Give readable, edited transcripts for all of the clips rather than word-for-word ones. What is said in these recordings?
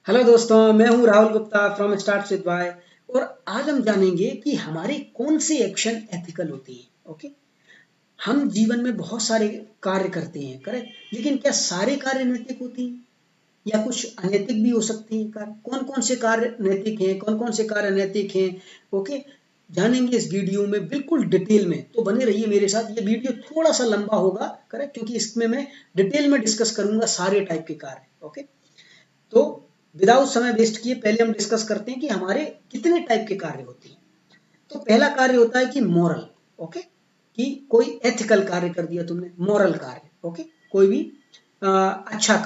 Hello दोस्तों, मैं हूं Rahul Gupta from start with why. और आज हम जानेंगे कि हमारे कौन से एक्शन एथिकल होती हैं। ओके, हम जीवन में बहुत सारे कार्य करते हैं, करेक्ट, लेकिन क्या सारे कार्य नैतिक होते हैं या कुछ अनैतिक भी हो सकते हैं कार्य? कौन कौन से कार्य नैतिक हैं, कौन कौन से कार्य अनैतिक हैं? ओके, जानेंगे इस वीडियो में बिल्कुल डिटेल में, तो बने रहिए मेरे साथ। ये वीडियो थोड़ा सा लंबा होगा, करेक्ट, क्योंकि इसमें मैं डिटेल में डिस्कस करूंगा सारे टाइप के कार्य। ओके, तो विदाउट समय वेस्ट किए पहले हम डिस्कस करते हैं कि हमारे कितने टाइप के कार्य होते हैं। तो पहला कार्य होता है कि मॉरल। ओके, कि कोई एथिकल कार्य कर दिया तुमने, मॉरल कार्य। ओके, कोई भी अच्छा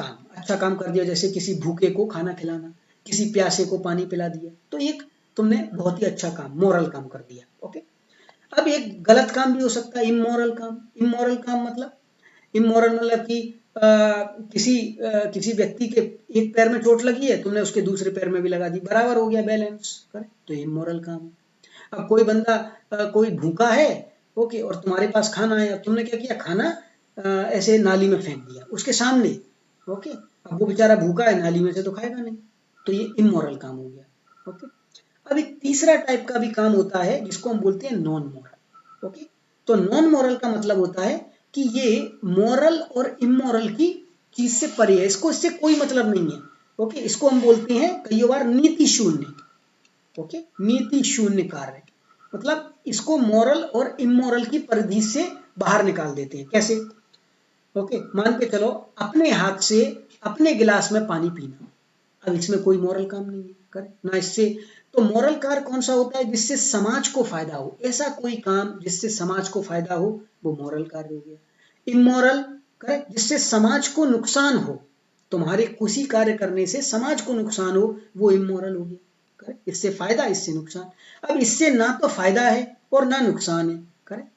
काम कर दिया, जैसे किसी भूखे को खाना खिलाना, किसी प्यासे को पानी पिला दिया, तो एक तुमने बहुत ही अच्छा काम, मॉरल काम कर दिया। ओके, अब एक गलत काम भी हो सकता है, इमोरल काम। इमोरल काम मतलब, इमोरल मतलब कि किसी व्यक्ति के एक पैर में चोट लगी है, तुमने उसके दूसरे पैर में भी लगा दी, बराबर हो गया बैलेंस, करेक्ट, तो ये इमोरल काम है। अब कोई बंदा कोई भूखा है, ओके, और तुम्हारे पास खाना है, अब तुमने क्या किया, खाना ऐसे नाली में फेंक दिया उसके सामने। ओके, अब वो बेचारा भूखा है, नाली में से तो खाएगा नहीं, तो ये इमोरल काम हो गया। ओके, अब एक तीसरा टाइप का भी काम होता है जिसको हम बोलते हैं नॉन मॉरल। ओके, तो नॉन मॉरल का मतलब होता है कि ये मॉरल और इमोरल की चीज से परे है, इसको इससे कोई मतलब नहीं है। ओके, इसको हम बोलते हैं कई बार नीति शून्य। ओके, नीति शून्य कार्य, मतलब इसको मॉरल और इमोरल की परिधि से बाहर निकाल देते हैं। कैसे? ओके, मान के चलो अपने हाथ से अपने गिलास में पानी पीना, अब इसमें कोई मॉरल काम नहीं है, करेक्ट ना इससे। तो मॉरल कार्य कौन सा होता है? जिससे समाज को फायदा हो, ऐसा कोई काम जिससे समाज को फायदा हो, वो मॉरल कार्य हो गया। इमोरल, करेक्ट, जिससे समाज को नुकसान हो, तुम्हारे किसी कार्य करने से समाज को नुकसान हो, वो इमोरल हो गया। करेक्ट, इससे फायदा, इससे नुकसान। अब इससे ना तो फायदा है और ना नुकसान है, करेक्ट,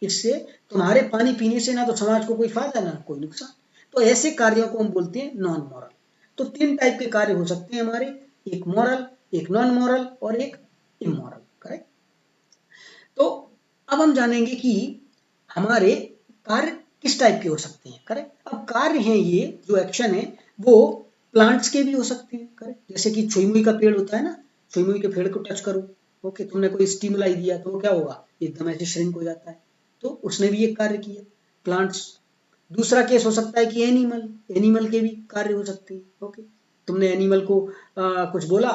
इससे तुम्हारे पानी पीने से ना तो समाज को कोई फायदा ना कोई नुकसान, तो ऐसे कार्यों को हम बोलते हैं नॉन मॉरल। तो तीन टाइप के कार्य हो सकते हैं हमारे, एक मॉरल, एक नॉन मॉरल और एक इमोरल, करेक्ट। तो अब हम जानेंगे कि हमारे कार्य किस टाइप के हो सकते हैं, करेक्ट। अब कार्य हैं ये जो एक्शन है वो प्लांट्स के भी हो सकते हैं, करेक्ट, जैसे कि छुई का पेड़ होता है ना, छुई के पेड़ को टच करो, ओके, तुमने कोई स्टिमुलाई दिया तो वो क्या होगा, एकदम ऐसे श्रिंक हो जाता है, तो उसने भी एक कार्य किया, प्लांट्स। दूसरा केस हो सकता है कि एनिमल, एनिमल के भी कार्य हो सकते हैं। ओके, तुमने एनिमल को कुछ बोला,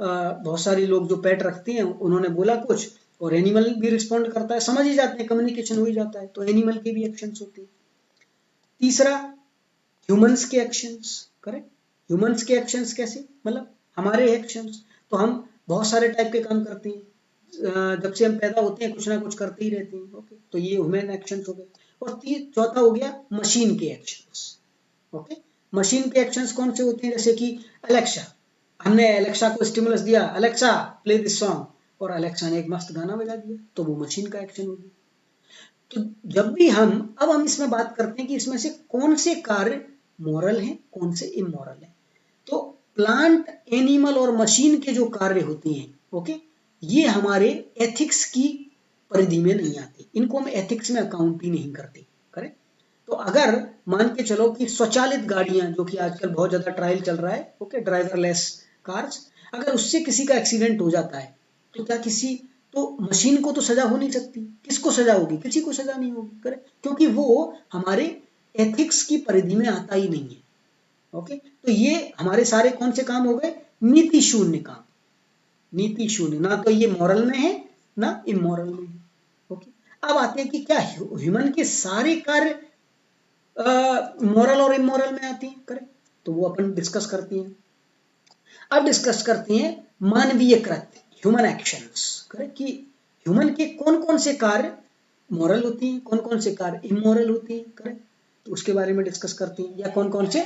बहुत सारे लोग जो पेट रखते हैं उन्होंने बोला कुछ, और एनिमल भी रिस्पॉन्ड करता है, समझ ही जाते हैं, कम्युनिकेशन हो ही जाता है, तो एनिमल के भी एक्शंस होते हैं। तीसरा, ह्यूमंस के एक्शंस, करेक्ट। ह्यूमंस के एक्शंस कैसे, मतलब हमारे एक्शंस, तो हम बहुत सारे टाइप के काम करते हैं, जब से हम पैदा होते हैं कुछ ना कुछ करते ही रहते हैं। ओके, तो ये ह्यूमन एक्शंस हो गए। और चौथा हो गया मशीन के एक्शंस। ओके, मशीन के एक्शंस कौन से होते हैं? जैसे कि अलेक्सा, हमने अलेक्सा को स्टिमुलस दिया, अलेक्सा प्ले दिस सॉन्ग, और अलेक्सा ने एक मस्त गाना बजा दिया, तो वो मशीन का एक्शन हो गया। तो जब भी अब हम इसमें बात करते हैं कि इसमें से कौन से कार्य मॉरल हैं, कौन से इमोरल हैं। तो प्लांट, एनिमल और मशीन के जो कार्य होते हैं, ओके, ये हमारे एथिक्स की परिधि में नहीं आते, इनको हम एथिक्स में अकाउंट ही नहीं करते, करेक्ट। तो अगर मान के चलो कि स्वचालित गाड़ियां, जो कि आजकल बहुत ज्यादा ट्रायल चल रहा है, ओके, ड्राइवरलेस कार्स, अगर उससे किसी का एक्सीडेंट हो जाता है, तो क्या किसी, तो मशीन को तो सजा हो नहीं सकती, किसको सजा होगी? किसी को सजा नहीं होगी, करेक्ट, क्योंकि वो हमारे एथिक्स की परिधि में आता ही नहीं है। ओके, तो ये हमारे सारे कौन से काम हो गए? नीति शून्य काम, नीति शून्य, ना तो ये मॉरल में है ना इमोरल में है। ओके, अब आते हैं कि क्या ह्यूमन के सारे कार्य मॉरल और इमोरल में आती हैं, करेक्ट, तो वो अपन डिस्कस करते हैं। अब डिस्कस करते हैं मानवीय कृत्य, ह्यूमन एक्शंस, करेक्ट, कि ह्यूमन के कौन कौन से कार्य मॉरल होती हैं, कौन कौन से कार्य इमोरल होती हैं, करेक्ट, तो उसके बारे में डिस्कस करते हैं, या कौन कौन से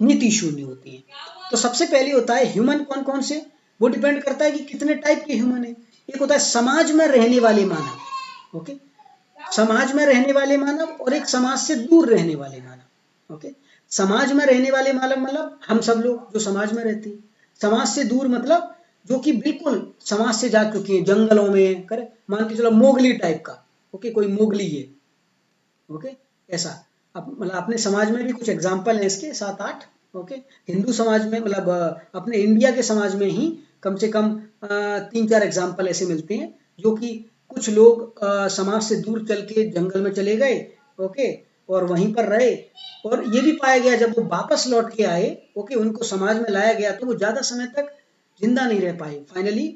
नीति शून्य होती हैं। तो सबसे पहले होता है ह्यूमन कौन कौन से, वो डिपेंड करता है कि कितने टाइप के ह्यूमन है। एक होता है समाज में रहने वाले मानव, ओके, समाज में रहने वाले मानव, और एक समाज से दूर रहने वाले मानव। ओके, समाज में रहने वाले मानव मतलब हम सब लोग जो समाज में रहते हैं, समाज से दूर मतलब जो कि बिल्कुल समाज से जा चुके हैं, जंगलों में, करे, मान के चलो मोगली टाइप का, ओके, कोई मोगली है, ओके, ऐसा। अब मतलब अपने समाज में भी कुछ एग्जाम्पल है इसके 7-8, ओके, हिंदू समाज में मतलब अपने इंडिया के समाज में ही कम से कम 3-4 एग्जाम्पल ऐसे मिलते हैं जो कि कुछ लोग समाज से दूर चल के जंगल में चले गए, ओके, और वहीं पर रहे, और ये भी पाया गया जब वो वापस लौट के आए, ओके, उनको समाज में लाया गया तो वो ज्यादा समय तक जिंदा नहीं रह पाए, फाइनली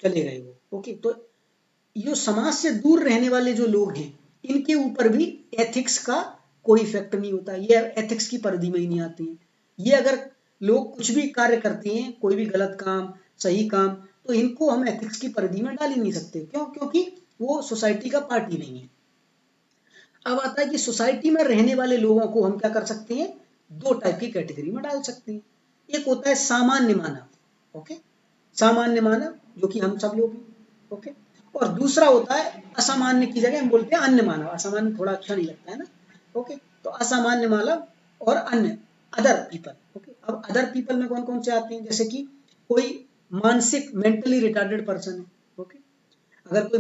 चले गए वो। ओके, तो ये समाज से दूर रहने वाले जो लोग हैं इनके ऊपर भी एथिक्स का कोई इफेक्ट नहीं होता, ये एथिक्स की परिधि में ही नहीं आती है। ये अगर लोग कुछ भी कार्य करते हैं, कोई भी गलत काम, सही काम, तो इनको हम एथिक्स की परिधि में डाल ही नहीं सकते। क्यों? क्योंकि वो सोसाइटी का पार्ट ही नहीं है। अब आता है कि सोसाइटी में रहने वाले लोगों को हम क्या कर सकते हैं, दो टाइप की कैटेगरी में डाल सकते हैं। एक होता है सामान्य मानव, ओके, सामान्य मानव जो कि हम सब लोग हैं, ओके, और दूसरा होता है असामान्य की जगह हम बोलते हैं अन्य मानव, असामान्य थोड़ा अच्छा नहीं लगता है ना, ओके, तो असामान्य मानव और अन्य, अदर पीपल, ओके। अब अदर पीपल में कौन कौन से आते हैं, जैसे कि कोई मानसिक मेंटली रिटार्डेड पर्सन है, ओके, अगर कोई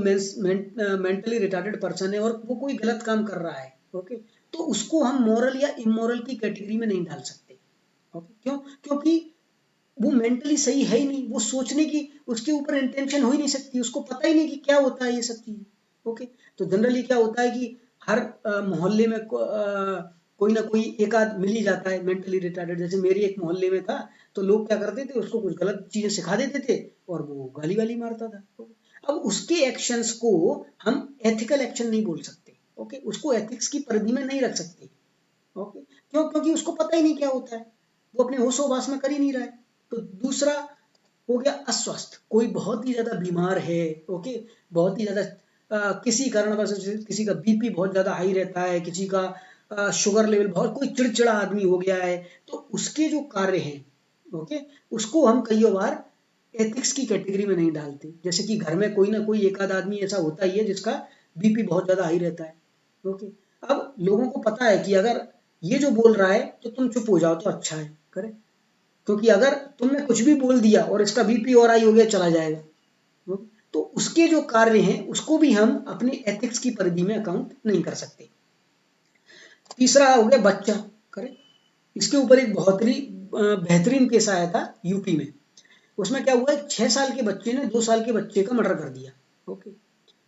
मेंटली रिटार्डेड पर्सन है और वो कोई गलत काम कर रहा है, ओके, तो उसको हम मॉरल या इमोरल की कैटेगरी में नहीं डाल सकते, ओके, क्यों? क्योंकि वो मेंटली सही है ही नहीं, वो सोचने की उसके ऊपर इंटेंशन हो ही नहीं सकती, उसको पता ही नहीं कि क्या होता है ये सब चीज, ओके। तो जनरली क्या होता है कि हर मोहल्ले में कोई ना कोई एक आध मिल ही जाता है मेंटली रिटार्डेड। जैसे मेरे एक मोहल्ले में था, तो लोग क्या करते थे, उसको कुछ गलत चीजें सिखा देते थे और वो गाली वाली मारता था। अब उसके एक्शंस को हम एथिकल एक्शन नहीं बोल सकते, ओके, उसको एथिक्स की परिधि में नहीं रख सकते, ओके, क्यों? क्योंकि उसको पता ही नहीं क्या होता है, वो अपने होशोबास में कर ही नहीं रहा है। तो दूसरा हो गया अस्वस्थ, कोई बहुत ही ज्यादा बीमार है, ओके, बहुत ही ज्यादा किसी कारणवश किसी का बीपी बहुत ज्यादा हाई रहता है, किसी का शुगर लेवल बहुत, कोई चिड़चिड़ा आदमी हो गया है, तो उसके जो कार्य हैं, ओके, उसको हम कई बार एथिक्स की कैटेगरी में नहीं डालते। जैसे कि घर में कोई ना कोई एक आध आदमी ऐसा होता ही है जिसका बीपी बहुत ज्यादा हाई रहता है, ओके। अब लोगों को पता है कि अगर ये जो बोल रहा है तो तुम चुप हो जाओ तो अच्छा है, करे, क्योंकि अगर तुमने कुछ भी बोल दिया और इसका बीपी और हाई हो गया, चला जाएगा, तो उसके जो कार्य हैं उसको भी हम अपनी एथिक्स की परिधि में अकाउंट नहीं कर सकते। तीसरा हो गया बच्चा, करे, इसके ऊपर एक बहुत ही बेहतरीन केस आया था यूपी में। उसमें क्या हुआ, 6 साल के बच्चे ने 2 साल के बच्चे का मर्डर कर दिया, ओके।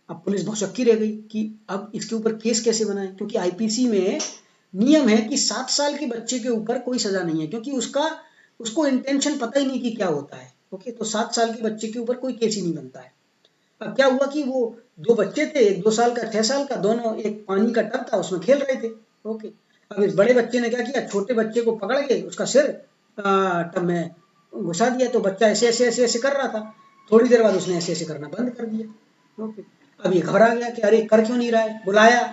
अब पुलिस भौचक्की रह गई कि अब इसके ऊपर केस कैसे बनाए, क्योंकि आईपीसी में नियम है कि 7 साल के बच्चे के ऊपर कोई सजा नहीं है, क्योंकि उसको इंटेंशन पता ही नहीं कि क्या होता है, ओके, तो 7 साल के बच्चे के ऊपर कोई केस ही नहीं बनता है। अब क्या हुआ कि वो दो बच्चे थे, एक 2 साल का 6 साल का, दोनों एक पानी का टब था उसमें खेल रहे थे, ओके। अब इस बड़े बच्चे ने क्या किया, छोटे बच्चे को पकड़ के उसका सिर टब में घुसा दिया, तो बच्चा ऐसे ऐसे ऐसे ऐसे कर रहा था, थोड़ी देर बाद उसने ऐसे ऐसे करना बंद कर दिया, ओके। अब ये घबरा गया कि अरे कर क्यों नहीं रहा है, बुलाया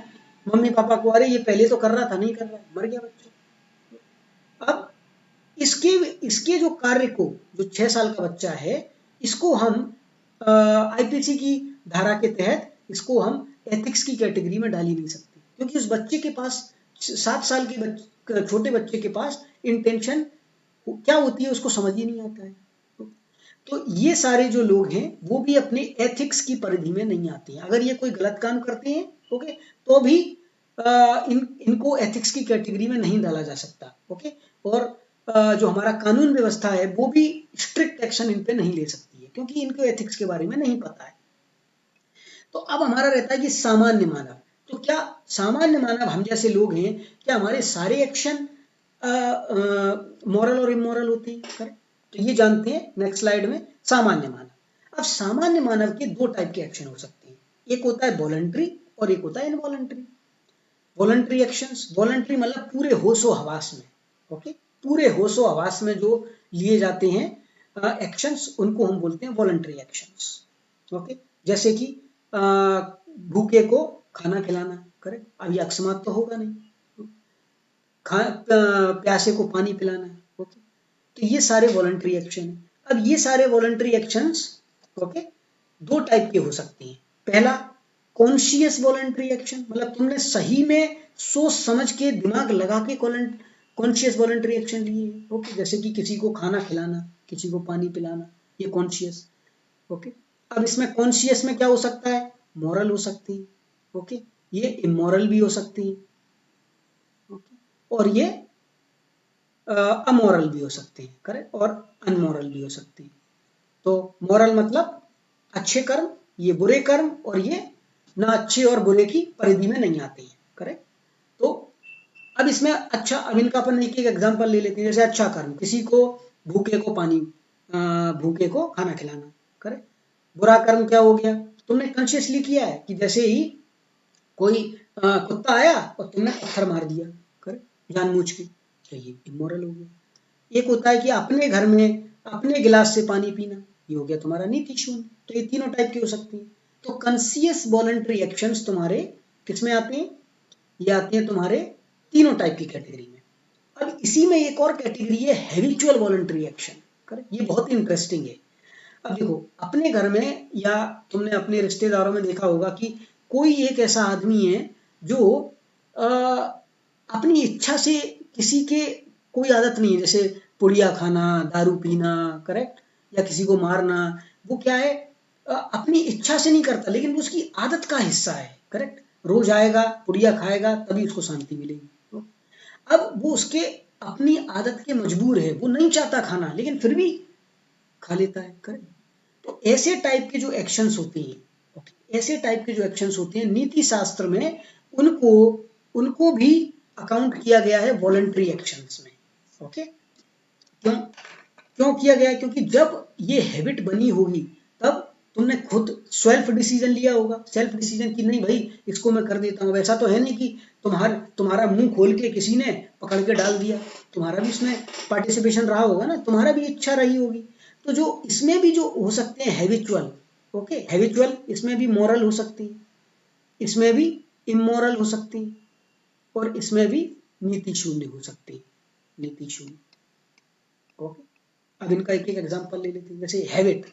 मम्मी पापा को, अरे ये पहले तो कर रहा था, नहीं कर रहा, मर गया बच्चा। अब इसके इसके जो कार्य को, जो 6 साल का बच्चा है, इसको हम आईपीसी की धारा के तहत इसको हम एथिक्स की कैटेगरी में डाल ही नहीं सकते, क्योंकि उस बच्चे के पास 7 साल के छोटे बच्चे के पास इंटेंशन क्या होती है उसको समझ ही नहीं आता है। तो ये सारे जो लोग हैं वो भी अपने एथिक्स की परिधि में नहीं आते हैं। अगर ये कोई गलत काम करते हैं, ओके, तो भी इनको एथिक्स की कैटेगरी में नहीं डाला जा सकता, ओके। और जो हमारा कानून व्यवस्था है वो भी स्ट्रिक्ट एक्शन इन पे नहीं ले सकती है, क्योंकि इनको एथिक्स के बारे में नहीं पता है। तो अब हमारा रहता है कि सामान्य मानव, तो क्या सामान्य मानव हम जैसे लोग हैं, क्या हमारे सारे एक्शन मॉरल और इमोरल होते हैं, करेक्ट? तो ये जानते हैं नेक्स्ट स्लाइड में, सामान्य मानव। अब सामान्य मानव के दो टाइप के एक्शन हो सकते हैं, एक होता है वॉलंटरी और एक होता है इनवॉलंटरी। वॉलंटरी एक्शंस, वॉलंटरी मतलब पूरे होशो हवास में, ओके, पूरे होशो हवास में जो लिए जाते हैं एक्शंस, उनको हम बोलते हैं वॉलंटरी एक्शंस, ओके। जैसे कि भूखे को खाना खिलाना, करेक्ट, अभी अकस्मात तो होगा नहीं, प्यासे को पानी पिलाना, ओके। तो ये सारे वॉलंटरी एक्शन है। अब ये सारे वॉलंटरी एक्शंस, ओके, दो टाइप के हो सकते हैं। पहला कॉन्शियस वॉलंटरी एक्शन, मतलब तुमने सही में सोच समझ के दिमाग लगा के कॉन्शियस वॉलंटरी एक्शन लिए, ओके, जैसे कि किसी को खाना खिलाना, किसी को पानी पिलाना, ये कॉन्शियस, ओके। अब इसमें कॉन्शियस में क्या हो सकता है, मॉरल हो सकती है, ओके, ये इमोरल भी हो सकती है, ओके, और ये अमोरल भी हो सकते हैं, करेक्ट, और अनमोरल भी हो सकते हैं। तो मोरल मतलब अच्छे कर्म, ये बुरे कर्म, और ये ना अच्छे और बुरे की परिधि में नहीं आते हैं, करेक्ट। तो अब इसमें अच्छा, अब इनका अपन एक एक एग्जांपल ले लेते हैं। जैसे अच्छा कर्म, किसी को भूखे को पानी, भूखे को खाना खिलाना, करेक्ट। बुरा कर्म क्या हो गया, तुमने कॉन्शियसली किया है कि जैसे ही कोई कुत्ता आया और तुमने पत्थर मार दिया, करेक्ट, जानबूझ के, तो ये इमोरल हो गया। एक होता है कि अपने घर में अपने गिलास से पानी पीना, ये हो गया तुम्हारा नीति शून्य। तो ये तीनों टाइप के हो सकते हैं। तो कॉन्शियस वॉलंटरी एक्शंस तुम्हारे किस में आते हैं, ये आते हैं तुम्हारे तीनों टाइप की कैटेगरी में। अब इसी में एक और कैटेगरी है हैबिचुअल वॉलंटरी एक्शन, करेक्ट। ये बहुत इंटरेस्टिंग है। अब देखो, अपने घर में या तुमने अपने रिश्तेदारों में देखा होगा कि कोई एक ऐसा आदमी है जो आ, अपनी इच्छा से किसी के कोई आदत नहीं है, जैसे पुड़िया खाना, दारू पीना, करेक्ट, या किसी को मारना। वो क्या है, अपनी इच्छा से नहीं करता, लेकिन वो उसकी आदत का हिस्सा है, करेक्ट। रोज आएगा, पुड़िया खाएगा, तभी उसको शांति मिलेगी। अब वो उसके अपनी आदत के मजबूर है, वो नहीं चाहता खाना, लेकिन फिर भी खा लेता है, करेक्ट। तो ऐसे टाइप के जो एक्शंस होते हैं, ऐसे टाइप के जो एक्शंस होते हैं नीति शास्त्र में, उनको उनको भी अकाउंट किया गया है वॉलंटरी एक्शंस में। ओके, क्यों क्यों किया गया है, क्योंकि जब ये हैबिट बनी होगी तब तुमने खुद सेल्फ डिसीजन लिया होगा, सेल्फ डिसीजन कि नहीं भाई इसको मैं कर देता हूँ। ऐसा तो है नहीं कि तुम्हारा मुंह खोल के किसी ने पकड़ के डाल दिया, तुम्हारा भी इसमें पार्टिसिपेशन रहा होगा ना, तुम्हारा भी इच्छा रही होगी। तो जो इसमें भी जो हो सकते हैं हैबिचुअल, ओके, हैबिचुअल, इसमें भी मॉरल हो सकती है, इसमें भी इमोरल हो सकती है, और इसमें भी नीति शून्य हो सकती है, नीति शून्य। ओके, अब इनका एक एक एग्जांपल ले लेते हैं। जैसे हैबिट,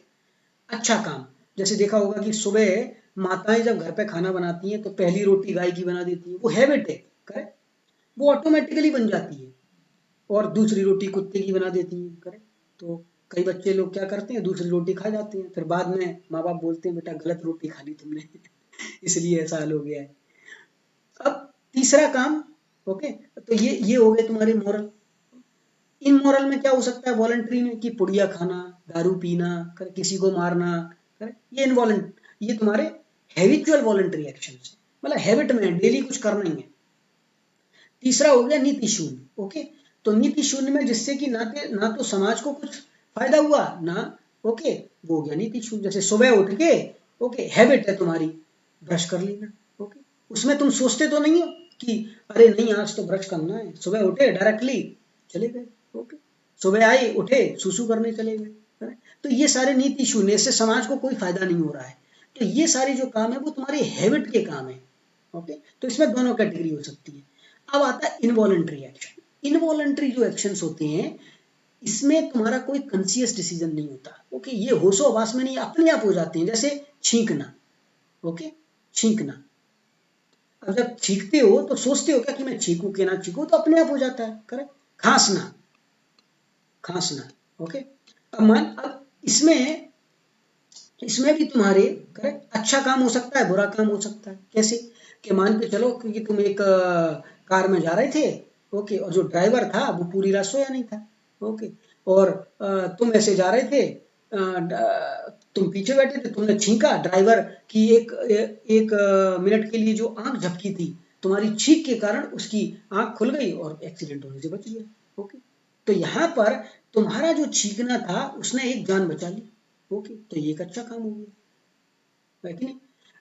अच्छा काम, जैसे देखा होगा कि सुबह माताएं जब घर पे खाना बनाती हैं तो पहली रोटी गाय की बना देती हैं, वो हैबिट है, करेक्ट, वो ऑटोमेटिकली बन जाती है। और दूसरी रोटी कुत्ते की बना देती हैं, करेक्ट। तो कई बच्चे लोग क्या करते हैं, दूसरी रोटी खा जाते हैं, फिर बाद में माँ बाप बोलते हैं बेटा गलत रोटी खा ली तुमने इसलिए ऐसा हाल हो गया है। अब तीसरा काम, ओके, तो ये हो गए तुम्हारे मॉरल। इमोरल में क्या हो सकता है, वॉलंटरी में, कि पुड़िया खाना, दारू पीना, किसी को मारना, ये इनवॉलेंट, ये तुम्हारे हैबिचुअल वॉलंटरी एक्शन है, मतलब हैबिट में डेली कुछ करना ही है। तीसरा हो गया नीति शून्य। ओके, तो नीति शून्य में जिससे कि ना तो समाज को कुछ फायदा हुआ ना, ओके, वो हो गया नीति शून्य। जैसे सुबह उठ के, ओके, हैबिट है तुम्हारी ब्रश कर लेना, ओके, उसमें तुम सोचते तो नहीं हो कि अरे नहीं आज तो ब्रश करना है, सुबह उठे डायरेक्टली चले गए, ओके, सुबह आए उठे सुसु करने चले गए। तो ये सारे नीति शून्य, इससे समाज को कोई फायदा नहीं हो रहा है। तो ये सारे जो काम है वो तुम्हारे हैबिट के काम है। ओके, तो इसमें दोनों कैटेगरी हो सकती है। अब आता है इनवॉलंटरी एक्शन। इनवॉलंटरी जो एक्शंस होते हैं, इसमें तुम्हारा कोई कॉन्शियस डिसीजन नहीं होता। ओके, ये होशो हवास में नहीं, अपने आप हो जाते हैं। जैसे छींकना, ओके, छींकना, अब जब छींकते हो तो सोचते हो क्या कि मैं छींकू कि ना छींकू, तो अपने आप हो जाता है, करेक्ट। खांसना, खांसना, ओके। अब इसमें इसमें भी तुम्हारे, करेक्ट, अच्छा काम हो सकता है, बुरा काम हो सकता है। कैसे, कि मान के चलो क्योंकि तुम एक कार में जा रहे थे, ओके, और जो ड्राइवर था वो पूरी रात सोया नहीं था, ओके, और तुम ऐसे जा रहे थे, तुम पीछे बैठे थे, तुमने छींका, ड्राइवर की एक मिनट के लिए जो आंख झपकी थी, तुम्हारी छींक के कारण उसकी आंख खुल गई और एक्सीडेंट होने से बच गया, ओके। तो यहाँ पर तुम्हारा जो छींकना था उसने एक जान बचा ली, ओके, तो ये एक अच्छा काम हो गया, है कि नहीं।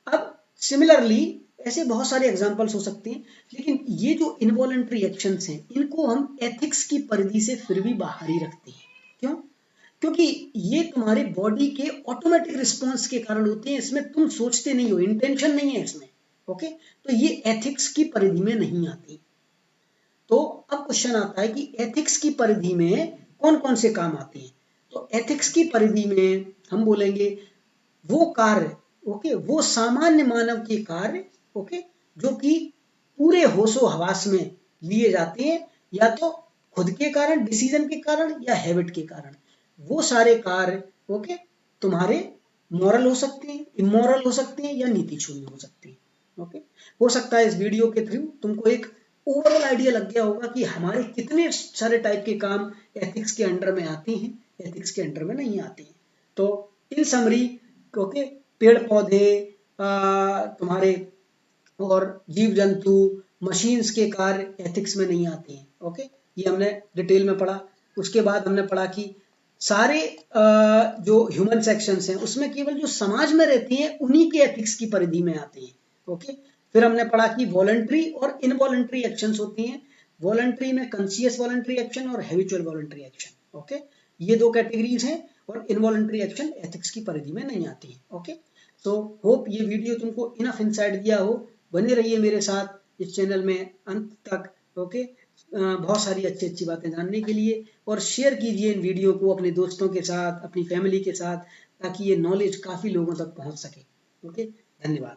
अब सिमिलरली ऐसे बहुत सारे एग्जांपल्स हो सकते हैं, लेकिन ये जो इनवॉलंटरी एक्शंस हैं इनको हम एथिक्स की परिधि से फिर भी बाहर ही रखते हैं। क्यों, क्योंकि ये तुम्हारे बॉडी के ऑटोमेटिक रिस्पॉन्स के कारण होते हैं, इसमें तुम सोचते नहीं हो, इंटेंशन नहीं है इसमें, ओके। तो ये एथिक्स की परिधि में नहीं आती। तो अब क्वेश्चन आता है कि एथिक्स की परिधि में कौन कौन से काम आते हैं। तो एथिक्स की परिधि में हम बोलेंगे वो कार्य, ओके, वो सामान्य मानव के कार्य, ओके, जो कि पूरे होशो हवास में लिए जाते हैं, या तो खुद के कारण, डिसीजन के कारण, या हैबिट के कारण। वो सारे कार्य, ओके, तुम्हारे मॉरल हो सकते हैं, इमोरल हो सकते हैं, या नीति शून्य हो सकते हैं, ओके। हो सकता है इस वीडियो के थ्रू तुमको एक ओवरऑल आइडिया लग गया होगा कि हमारे कितने सारे टाइप के काम एथिक्स के अंडर में आते हैं, एथिक्स के अंडर में नहीं आते हैं। तो इन समरी, ओके, पेड़ पौधे, तुम्हारे और जीव जंतु, मशीन्स के कार्य एथिक्स में नहीं आते हैं। ओके, ये हमने डिटेल में पढ़ा। उसके बाद हमने पढ़ा कि सारे जो ह्यूमन सेक्शंस हैं उसमें केवल जो समाज में रहती हैं उन्हीं के एथिक्स की परिधि में आते हैं। ओके, फिर हमने पढ़ा कि वॉलंटरी और इनवॉलंटरी एक्शंस होती हैं। वॉलंटरी में कॉन्शियस वॉलंटरी एक्शन और हैबिचुअल वॉलंटरी एक्शन। ओके, ये दो कैटेगरीज हैं और इनवॉलंटरी एक्शन एथिक्स की परिधि में नहीं आती है। ओके, सो होप ये वीडियो तुमको इनफ इंसाइट दिया हो। बने रहिए मेरे साथ इस चैनल में अंत तक। ओके, बहुत सारी अच्छी अच्छी बातें जानने के लिए, और शेयर कीजिए इन वीडियो को अपने दोस्तों के साथ, अपनी फैमिली के साथ, ताकि ये नॉलेज काफ़ी लोगों तक पहुंच सके। ओके, धन्यवाद।